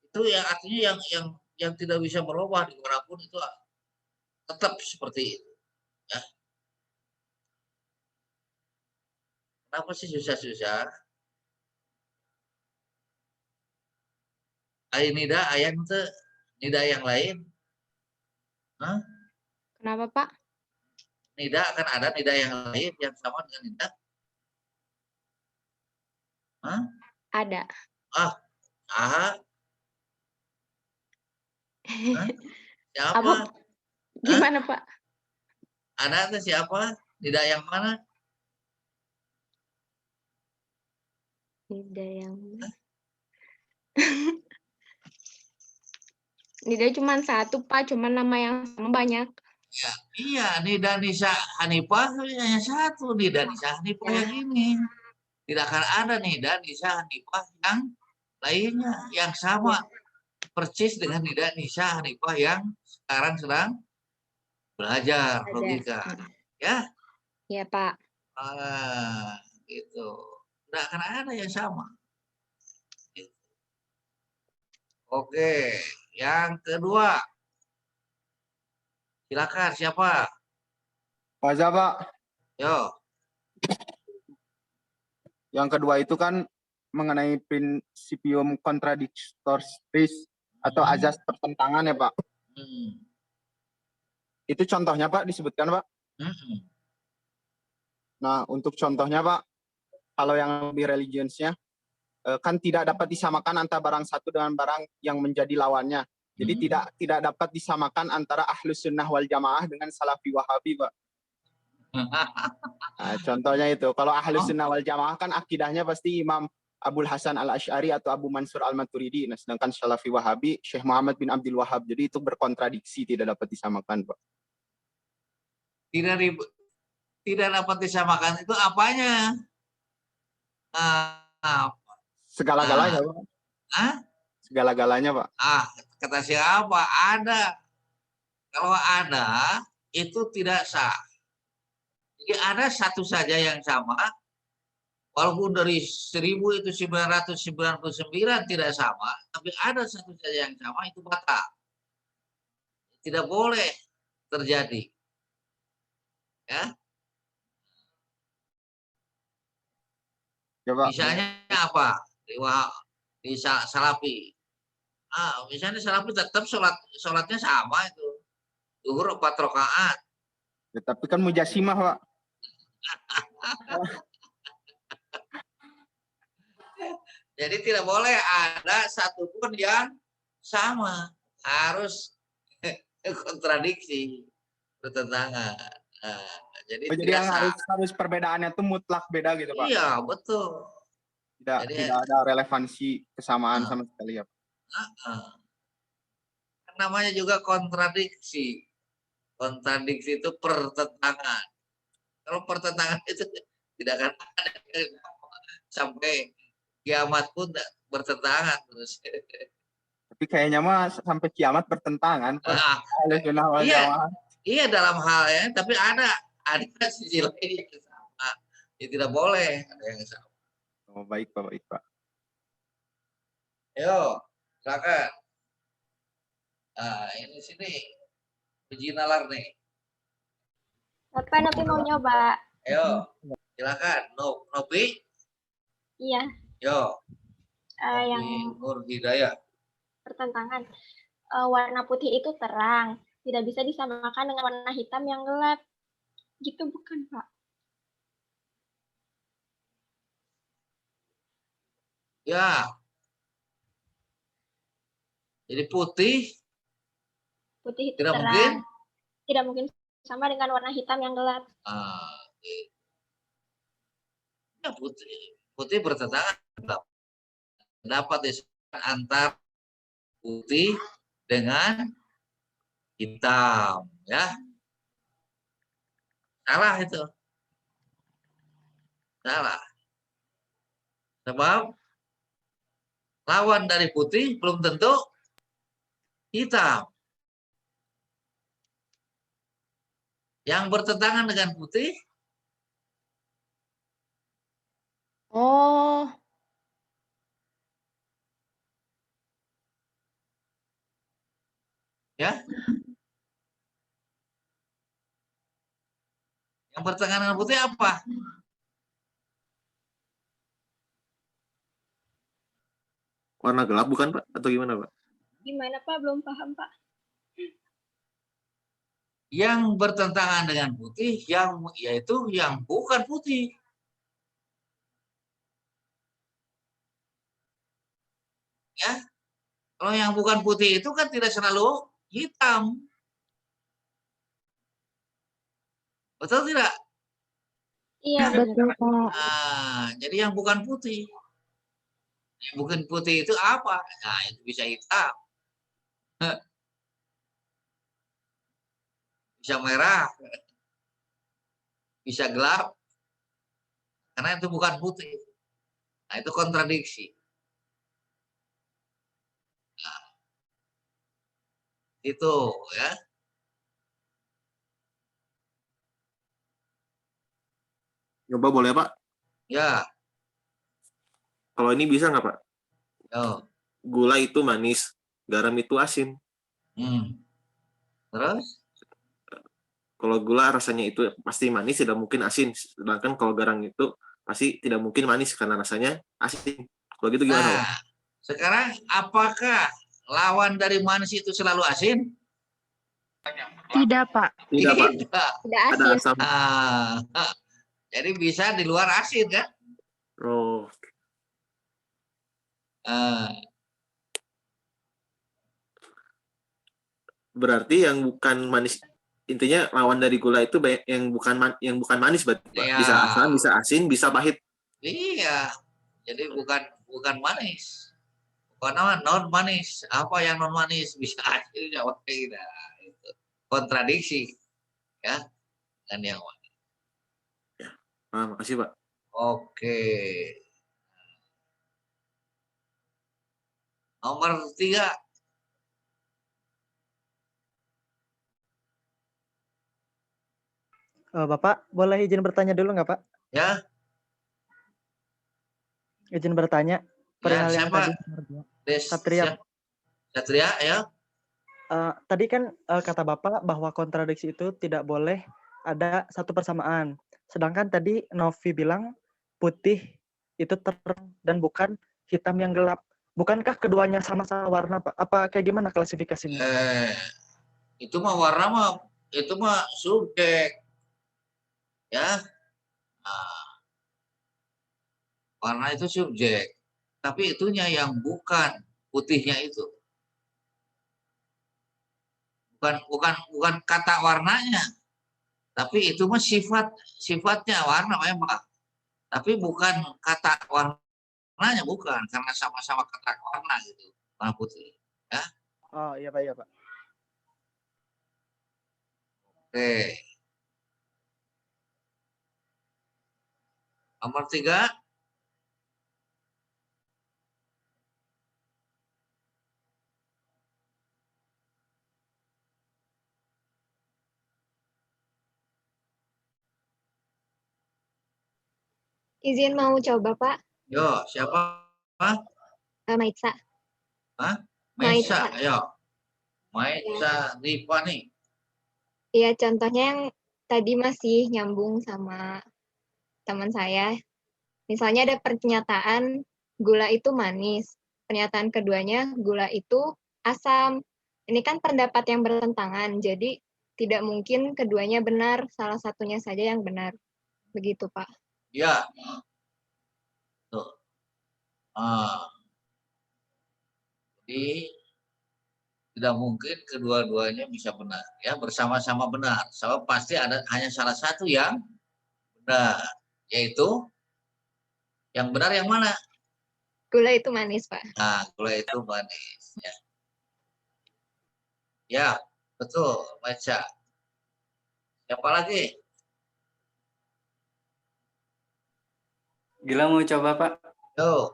Speaker 1: Itu yang artinya yang tidak bisa berubah dimanapun itu tetap seperti itu. Ya. Kenapa sih susah-susah? Nida ayam itu nida yang lain. Hah?
Speaker 9: Kenapa, Pak?
Speaker 1: Nida akan ada nida yang lain yang sama dengan nida? Hah?
Speaker 9: Ada.
Speaker 1: Hah? Siapa?
Speaker 9: Apa? Gimana, Pak?
Speaker 1: Ada tuh siapa? Nida yang mana?
Speaker 9: Nida yang mana? Nida cuma satu, Pak. Cuma nama yang sama banyak.
Speaker 1: Ya, iya, Nida Nisa Hanifah hanya satu. Nida Nisa Hanifah yang ini. Tidak akan ada Nida Nisa Hanifah yang lainnya yang sama persis dengan Nida Nisa Hanifah yang sekarang sedang belajar logika. Ya?
Speaker 9: Iya, Pak.
Speaker 1: Gitu. Tidak akan ada yang sama. Oke, yang kedua. Silakan, siapa?
Speaker 8: Faza, Pak.
Speaker 1: Yo.
Speaker 8: Yang kedua itu kan mengenai principium contradictoris atau azas pertentangan ya, Pak. Itu contohnya, Pak, disebutkan, Pak. Nah, untuk contohnya, Pak, kalau yang lebih religionsnya, kan tidak dapat disamakan antara barang satu dengan barang yang menjadi lawannya. Jadi tidak dapat disamakan antara Ahlus Sunnah wal Jamaah dengan Salafi Wahabi, Pak. Nah, contohnya itu. Kalau Ahlus Sunnah wal Jamaah kan akidahnya pasti Imam Abul Hasan al-Asy'ari atau Abu Mansur al-Maturidi. Nah, sedangkan Salafi Wahabi Syekh Muhammad bin Abdul Wahab. Jadi itu berkontradiksi, tidak dapat disamakan, Pak.
Speaker 1: Tidak dapat disamakan itu apanya?
Speaker 8: Segala-galanya, Pak. Segala-galanya, Pak.
Speaker 1: Kata siapa? Ada. Kalau ada, itu tidak sah. Jadi ada satu saja yang sama, walaupun dari 1999 tidak sama, tapi ada satu saja yang sama, itu batal. Tidak boleh terjadi. Ya. Misalnya apa? Di Salafi. Misalnya Salafi tetap sholatnya sama itu. Zuhur 4 rakaat.
Speaker 8: Ya, tapi kan mujasimah, Pak.
Speaker 1: Jadi tidak boleh ada satupun yang sama. Harus kontradiksi, bertentangan. Jadi
Speaker 8: yang harus perbedaannya itu mutlak beda gitu, Pak.
Speaker 1: Iya, betul.
Speaker 8: Tidak ada relevansi kesamaan sama sekali ya, Pak.
Speaker 1: Namanya juga kontradiksi. Kontradiksi itu pertentangan. Kalau pertentangan itu tidak akan ada sampai kiamat pun bertentangan terus.
Speaker 8: Tapi kayaknya mah sampai kiamat bertentangan, Pak.
Speaker 1: Iya dalam hal ya, tapi ada sisi lain yang sama. Ya tidak boleh ada yang sama.
Speaker 8: Oh, baik Pak, baik Pak.
Speaker 1: Ayo, silakan. Nah, ini sini uji nalar nih.
Speaker 5: Bapak Nopi mau nyoba?
Speaker 1: Ayo, silakan. Nopi.
Speaker 5: Iya.
Speaker 1: Yo.
Speaker 5: Yang
Speaker 1: Nur Hidayah.
Speaker 5: pertentangan. Warna putih itu terang, tidak bisa disamakan dengan warna hitam yang gelap. Gitu bukan, Pak?
Speaker 1: Ya. Jadi putih
Speaker 5: Putih itu
Speaker 1: tidak
Speaker 5: terang.
Speaker 1: mungkin.
Speaker 5: Tidak mungkin sama dengan warna hitam yang gelap.
Speaker 1: Ya, putih bertentangan. Dapat disamakan antara putih dengan hitam, ya. Salah itu. Salah. Sebab lawan dari putih belum tentu hitam. Yang bertentangan dengan putih.
Speaker 9: Oh.
Speaker 1: Ya. Yang bertentangan dengan putih apa?
Speaker 2: Warna gelap bukan Pak? Atau gimana Pak?
Speaker 5: Gimana Pak? Belum paham Pak.
Speaker 1: Yang bertentangan dengan putih, yaitu yang bukan putih. Ya, kalau yang bukan putih itu kan tidak selalu hitam. Betul tidak?
Speaker 5: Iya, betul Pak.
Speaker 1: Nah, jadi yang bukan putih. Yang bukan putih itu apa? Nah, itu bisa hitam. Bisa merah. Bisa gelap. Karena itu bukan putih. Nah, itu kontradiksi. Nah, itu ya.
Speaker 2: Coba boleh Pak?
Speaker 1: Ya.
Speaker 2: Kalau ini bisa nggak Pak?
Speaker 1: Oh.
Speaker 2: Gula itu manis, garam itu asin.
Speaker 1: Terus?
Speaker 2: Kalau gula rasanya itu pasti manis, tidak mungkin asin. Sedangkan kalau garam itu pasti tidak mungkin manis karena rasanya asin. Kalau gitu gimana Pak?
Speaker 1: Sekarang apakah lawan dari manis itu selalu asin?
Speaker 7: Tidak, Pak.
Speaker 2: Tidak, Pak.
Speaker 5: Tidak asin.
Speaker 2: Ada asam.
Speaker 1: Jadi bisa di luar asin kan?
Speaker 2: Oh. Berarti yang bukan manis, intinya lawan dari gula itu yang bukan manis berarti Pak.
Speaker 1: Ya.
Speaker 2: Bisa asam, bisa asin, bisa pahit.
Speaker 1: Iya. Jadi bukan manis. Bukan non manis. Apa yang non manis? Bisa asin, jawab tidak. Itu kontradiksi. Ya. Dan yang manis.
Speaker 2: Ya. Makasih Pak.
Speaker 1: Oke. Nomor 3.
Speaker 3: Bapak, boleh izin bertanya dulu nggak Pak?
Speaker 1: Ya.
Speaker 3: Izin bertanya. Perihal
Speaker 1: Ya,
Speaker 3: yang tadi. Satria.
Speaker 1: Satria, ya.
Speaker 3: Tadi kan kata Bapak bahwa kontradiksi itu tidak boleh ada satu persamaan. Sedangkan tadi Novi bilang putih itu terang dan bukan hitam yang gelap. Bukankah keduanya sama-sama warna, Pak? Apa kayak gimana klasifikasinya?
Speaker 1: Itu mah warna mah, itu mah subjek. Ya. Warna itu subjek. Tapi itunya yang bukan putihnya itu. Bukan kata warnanya. Tapi itu mah sifatnya warna memang. Tapi bukan kata warnanya, bukan, karena sama-sama kata warna gitu, warna putih. Ya.
Speaker 3: Oh iya Pak, iya Pak.
Speaker 1: Oke. Nomor 3.
Speaker 5: Izin mau coba, Pak.
Speaker 1: Yo, siapa?
Speaker 9: Maitza.
Speaker 1: Hah? Maisa,
Speaker 9: Maitza.
Speaker 1: ayo. Maisa Rifani.
Speaker 9: Iya, contohnya yang tadi masih nyambung sama teman saya. Misalnya ada pernyataan gula itu manis. Pernyataan keduanya gula itu asam. Ini kan pendapat yang bertentangan, jadi tidak mungkin keduanya benar, salah satunya saja yang benar. Begitu, Pak.
Speaker 1: Ya. Tuh. Jadi tidak mungkin kedua-duanya bisa benar, ya bersama-sama benar. Sebab pasti ada hanya salah satu yang benar, yaitu yang benar yang mana?
Speaker 9: Gula itu manis, Pak.
Speaker 1: Nah, gula itu manis. Ya, betul, baca. Siapa lagi?
Speaker 10: Gila mau coba, Pak?
Speaker 1: Yo.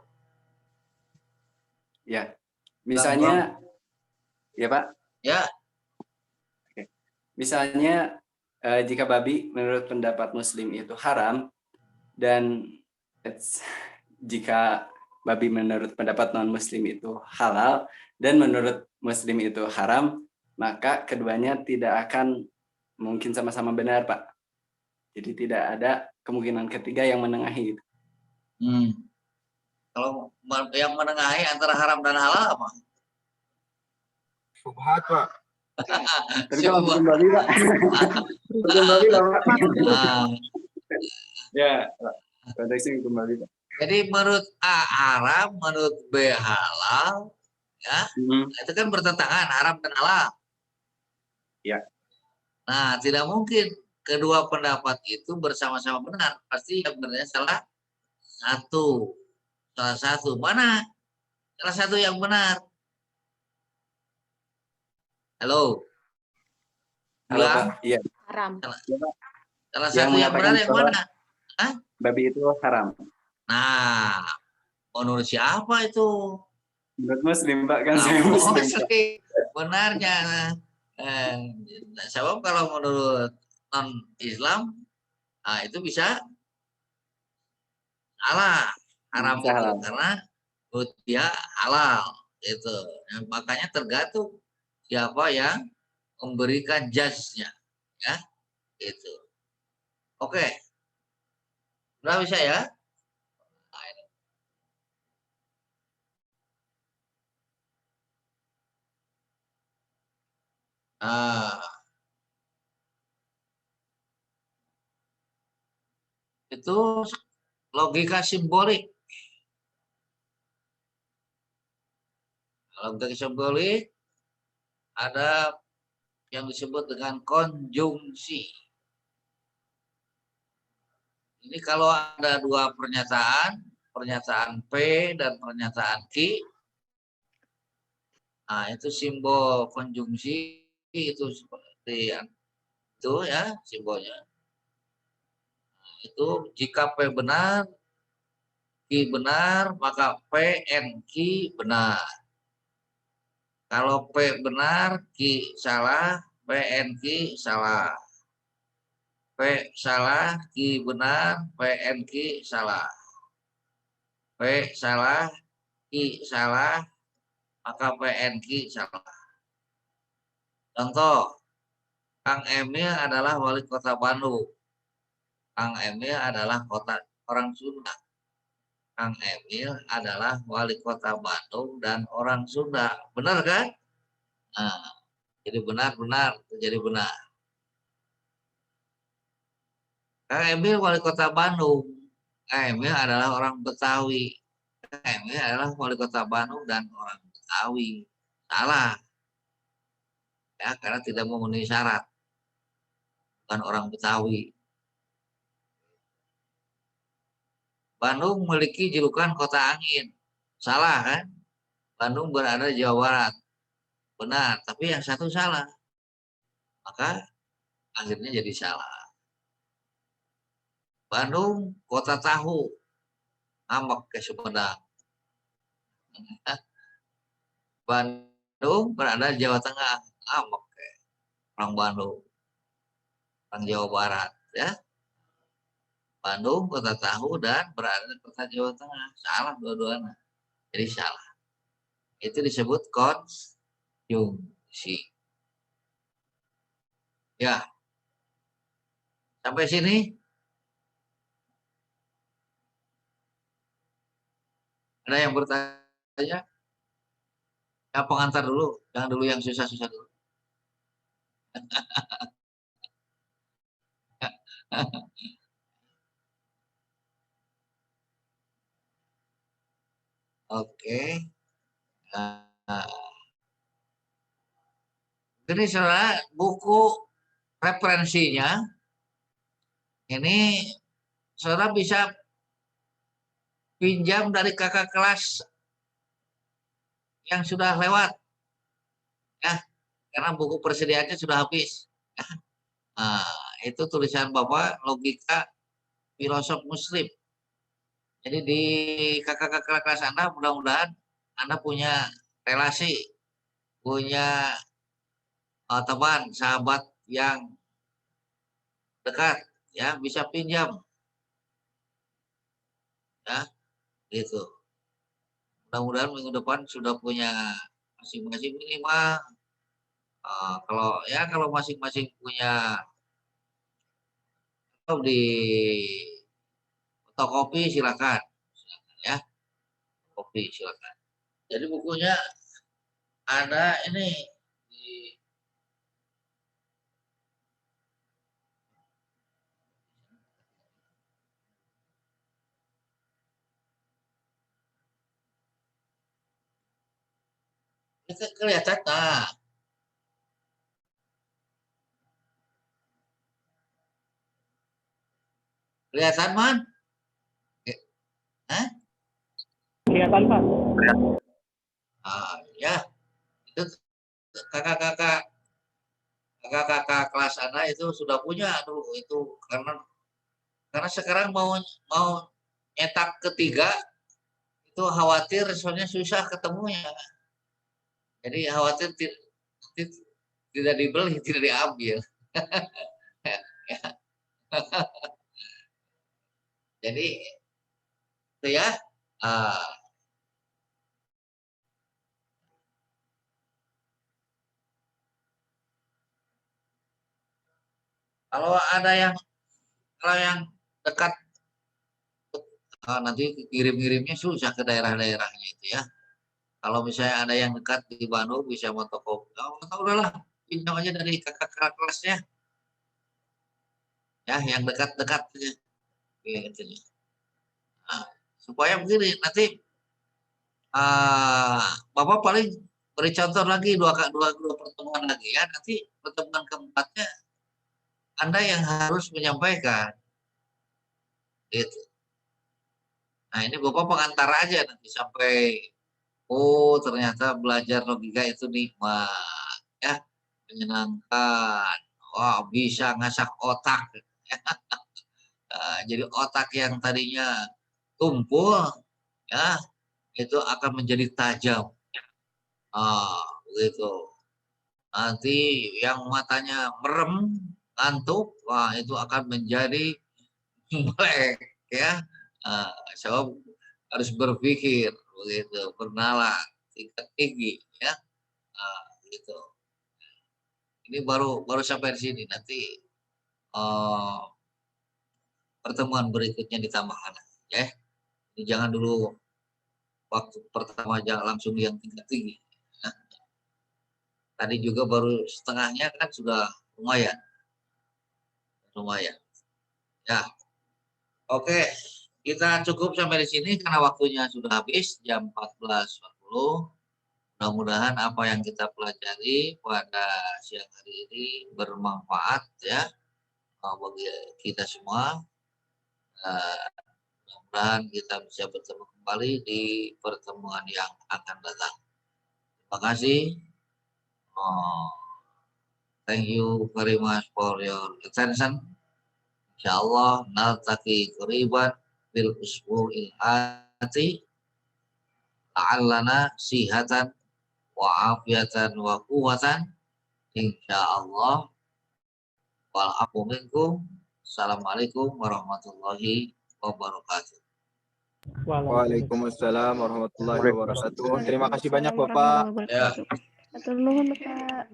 Speaker 10: Ya, misalnya, ya Pak?
Speaker 1: Ya.
Speaker 10: Oke. Misalnya, jika babi menurut pendapat Muslim itu haram, dan jika babi menurut pendapat non-Muslim itu halal, dan menurut Muslim itu haram, maka keduanya tidak akan mungkin sama-sama benar, Pak. Jadi tidak ada kemungkinan ketiga yang menengahi.
Speaker 1: Kalau yang menengahi antara haram dan halal apa?
Speaker 8: Subhat, Pak.
Speaker 10: Tapi kalau hukum babi, Pak. Hukum babi, Pak. Ya, konteksnya hukum babi, Pak.
Speaker 1: Jadi menurut A haram, menurut B halal, ya, itu kan bertentangan haram dan halal.
Speaker 10: Ya.
Speaker 1: Nah, tidak mungkin kedua pendapat itu bersama-sama benar. Pasti yang benarnya salah satu. Salah satu. Mana? Salah satu yang benar. Halo.
Speaker 10: Halo, Pak. Iya.
Speaker 9: Haram.
Speaker 1: Salah satu yang benar yang mana? Hah?
Speaker 10: Babi itu haram.
Speaker 1: Nah, menurut siapa itu?
Speaker 10: Menurut Muslim, Pak, kan saya Muslim.
Speaker 1: Benarnya. Sebab kalau menurut non-Islam, nah itu bisa salah. Haram itu karena menurut dia halal. Gitu. Nah, makanya tergantung siapa yang memberikan judge-nya. Ya, gitu. Oke. Sudah bisa ya? Itu logika simbolik. Logika simbolik ada yang disebut dengan konjungsi. Ini kalau ada dua pernyataan, pernyataan P dan pernyataan Q, nah itu simbol konjungsi itu seperti itu ya simbolnya. Nah, itu jika P benar, Q benar, maka P and Q benar. Kalau P benar, Q salah, P and Q salah. P salah, Q benar, P and Q salah. P salah, Q salah, maka P and Q salah. Contoh, Kang Emil adalah wali kota Bandung. Kang Emil adalah orang Sunda. Kang Emil adalah wali kota Bandung dan orang Sunda. Benar kan? Nah, jadi benar-benar jadi benar. Kang Emil wali kota Bandung. Kang Emil adalah orang Betawi. Kang Emil adalah wali kota Bandung dan orang Betawi. Salah. Ya, karena tidak memenuhi syarat. Bukan orang Betawi. Bandung memiliki julukan kota angin. Salah kan? Bandung berada di Jawa Barat. Benar, tapi yang satu salah. Maka akhirnya jadi salah. Bandung kota tahu. Ngambek ke Sumedang. Bandung berada di Jawa Tengah. Ngambek ke orang Bandung. Orang Jawa Barat, ya. Bandung, kota tahu, dan berada di kota Jawa Tengah. Salah dua-duanya. Jadi salah. Itu disebut konjungsi. Ya. Sampai sini. Ada yang bertanya? Ya, pengantar dulu. Jangan dulu yang susah-susah dulu. Oke. Nah, ini saudara, buku referensinya ini saudara bisa pinjam dari kakak kelas yang sudah lewat, ya, karena buku persediaannya sudah habis. Nah, itu tulisan Bapak logika filosof Muslim. Jadi di kakak-kakak kelas Anda mudah-mudahan Anda punya relasi, punya teman, sahabat yang dekat, ya, bisa pinjam, ya, gitu. Mudah-mudahan minggu depan sudah punya masing-masing minimal. Kalau masing-masing punya di fotokopi silakan, ya, kopi silakan. Jadi bukunya ada ini di kelihatan, nah, kelihatan man,
Speaker 6: Kelihatan Pak.
Speaker 1: Ya, itu kakak-kakak kelas Anda itu sudah punya dulu itu, karena sekarang mau nyetak ketiga itu khawatir soalnya susah ketemunya. Jadi khawatir tidak dibeli, tidak diambil. Jadi itu ya. Kalau ada yang dekat, nanti kirim-kirimnya susah ke daerah-daerahnya itu ya. Kalau misalnya ada yang dekat di Bandung bisa fotokopi. Udahlah, pinjam aja dari kakak kelasnya. Ya, yang dekat-dekat aja. Gitu. Nah, supaya begini, nanti Bapak paling beri contoh lagi dua pertemuan lagi ya. Nanti pertemuan keempatnya Anda yang harus menyampaikan. Gitu. Nah, ini Bapak pengantar aja nanti sampai ternyata belajar logika itu nikmat, ya, menyenangkan. Wah, bisa ngasah otak. Jadi otak yang tadinya tumpul, ya, itu akan menjadi tajam. Begitu. Nanti yang matanya merem, ngantuk, wah itu akan menjadi melek, ya. So harus berpikir, begitu, bernalar tingkat tinggi, ya. Gitu. Ini baru sampai di sini, nanti pertemuan berikutnya ditambahkan, ya. Jadi jangan dulu waktu pertama jangan langsung yang tingkat tinggi. Ya. Tadi juga baru setengahnya kan sudah lumayan. Ya. Oke, kita cukup sampai di sini karena waktunya sudah habis jam 14.40. Mudah-mudahan apa yang kita pelajari pada siang hari ini bermanfaat ya bagi kita semua. Mudah-mudahan kita bisa bertemu kembali di pertemuan yang akan datang. Terima kasih. Thank you very much for your attention. Insyaallah naltaqi qariban bil usbu'il ati. La'allana sihatan wa afiatan wa quwwatan insyaallah. Wal afu minkum. Assalamualaikum warahmatullahi wabarakatuh.
Speaker 8: Waalaikumsalam warahmatullahi wabarakatuh. Terima kasih banyak
Speaker 4: Waalaikumsalam
Speaker 8: Bapak.
Speaker 4: warahmatullahi wabarakatuh. Atur nuhun, Bapak.